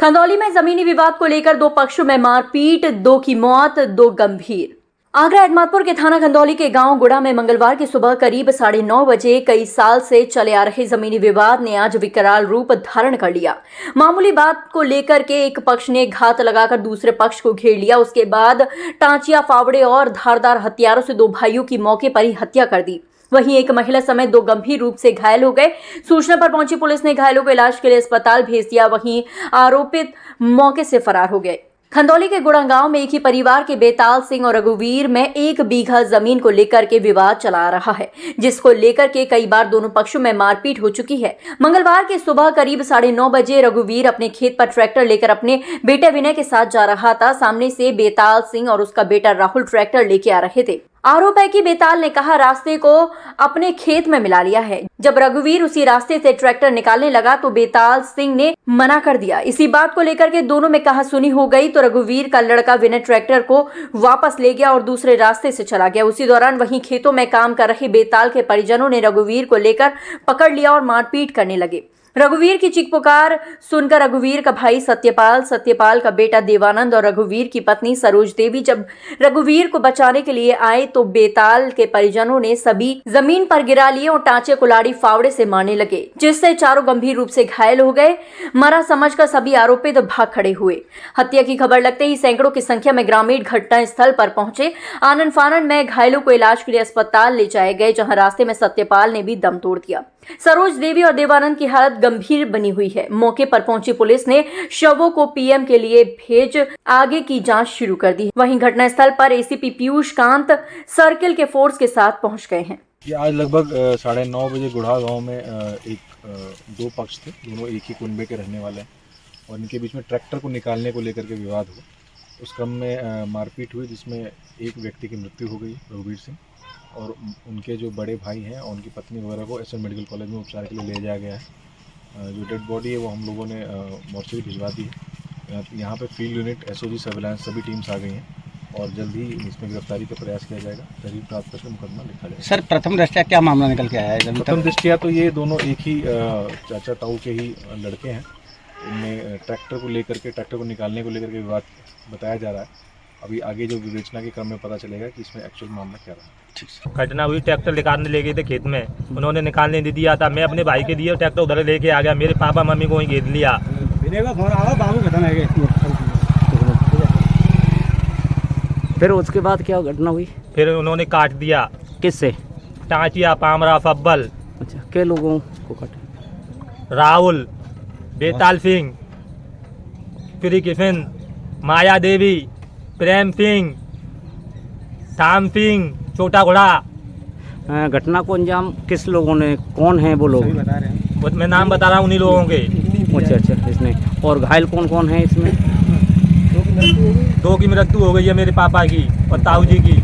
खंदौली में जमीनी विवाद को लेकर दो पक्षों में मारपीट, दो की मौत, दो गंभीर। आगरा एडमातपुर के थाना खंदौली के गांव गुड़ा में मंगलवार की सुबह करीब 9:30 बजे कई साल से चले आ रहे जमीनी विवाद ने आज विकराल रूप धारण कर लिया। मामूली बात को लेकर के एक पक्ष ने घात लगाकर दूसरे पक्ष को घेर लिया। उसके बाद टांचिया, फावड़े और धारदार हथियारों से दो भाइयों की मौके पर ही हत्या कर दी। वहीं एक महिला समेत दो गंभीर रूप से घायल हो गए। सूचना पर पहुंची पुलिस ने घायलों को इलाज के लिए अस्पताल भेज दिया। वहीं आरोपित मौके से फरार हो गए। खंदौली के गुड़ा गांव में एक ही परिवार के बेताल सिंह और रघुवीर में 1 बीघा जमीन को लेकर के विवाद चला आ रहा है, जिसको लेकर के कई बार दोनों पक्षों में मारपीट हो चुकी है। मंगलवार की सुबह करीब 9:30 बजे रघुवीर अपने खेत पर ट्रैक्टर लेकर अपने बेटे विनय के साथ जा रहा था। सामने से बेताल सिंह और उसका बेटा राहुल ट्रैक्टर लेके आ रहे थे। आरोप है कि बेताल ने कहा रास्ते को अपने खेत में मिला लिया है। जब रघुवीर उसी रास्ते से ट्रैक्टर निकालने लगा तो बेताल सिंह ने मना कर दिया। इसी बात को लेकर के दोनों में कहासुनी हो गई तो रघुवीर का लड़का विनय ट्रैक्टर को वापस ले गया और दूसरे रास्ते से चला गया। उसी दौरान वहीं खेतों में काम कर रहे बेताल के परिजनों ने रघुवीर को लेकर पकड़ लिया और मारपीट करने लगे। रघुवीर की चीख पुकार सुनकर रघुवीर का भाई सत्यपाल का बेटा देवानंद और रघुवीर की पत्नी सरोज देवी जब रघुवीर को बचाने के लिए आए तो बेताल के परिजनों ने सभी जमीन पर गिरा लिए और टांचे कुल्हाड़ी फावड़े से मारने लगे, जिससे चारों गंभीर रूप से घायल हो गए। मरा समझकर सभी आरोपित भाग खड़े हुए। हत्या की खबर लगते ही सैकड़ों की संख्या में ग्रामीण घटना स्थल पर पहुंचे। आनन फानन में घायलों को इलाज के लिए अस्पताल ले जाए गए, जहां रास्ते में सत्यपाल ने भी दम तोड़ दिया। सरोज देवी और देवानंद की हालत गंभीर बनी हुई है। मौके पर पहुंची पुलिस ने शवों को पीएम के लिए भेज आगे की जांच शुरू कर दी। वहीं घटनास्थल पर एसीपी पीयूष कांत सर्किल के फोर्स के साथ पहुंच गए हैं। ये आज लगभग 9:30 बजे गुड़ा गांव में दो पक्ष थे, दोनों एक ही कुनबे के रहने वाले हैं और इनके बीच में ट्रैक्टर को निकालने को लेकर के विवाद हुआ। उस क्रम में मारपीट हुई, जिसमें एक व्यक्ति की मृत्यु हो गई, रघुवीर सिंह, और उनके जो बड़े भाई हैं और उनकी पत्नी वगैरह को एसएन मेडिकल कॉलेज में उपचार के लिए ले जाया गया है। जो डेड बॉडी है वो हम लोगों ने मोर्चरी भिजवा दी है। यहाँ पे फील्ड यूनिट, एसओजी, सर्विलांस सभी टीम्स आ गई हैं और जल्द ही इसमें गिरफ्तारी का प्रयास किया जाएगा। तहरीर प्राप्त करके मुकदमा लिखा जाएगा। सर, प्रथम दृष्टया क्या मामला निकल के आया है? प्रथम दृष्टया तो ये दोनों एक ही चाचा ताऊ के ही लड़के हैं। इनमें ट्रैक्टर को लेकर के, ट्रैक्टर को निकालने को लेकर के विवाद बताया जा रहा है। अभी आगे जो विवेचना के क्रम में पता चलेगा कि इसमें एक्चुअल मामला क्या रहा। घटना हुई, ट्रैक्टर निकालने ले गए थे खेत में, उन्होंने निकालने नहीं दिया था। मैं अपने भाई के दिए, ट्रैक्टर उधर लेके आ गया। मेरे पापा मम्मी को वहीं घेर लिया। फिर उसके बाद क्या घटना हुई? फिर उन्होंने काट दिया। किससे? टांचिया, पामरा, फब्बल। अच्छा, के लोगों को काटा? राहुल, बेताल सिंह, प्री किशन, माया देवी, प्रेम सिंह, श्याम सिंह, छोटा घोड़ा। घटना को अंजाम किस लोगों ने, कौन है वो लोग? मैं नाम बता रहा हूँ उन्हीं लोगों के। अच्छा, इसमें और घायल कौन कौन है इसमें? 2 की मृत्यु हो गई है, मेरे पापा की और ताऊ जी की।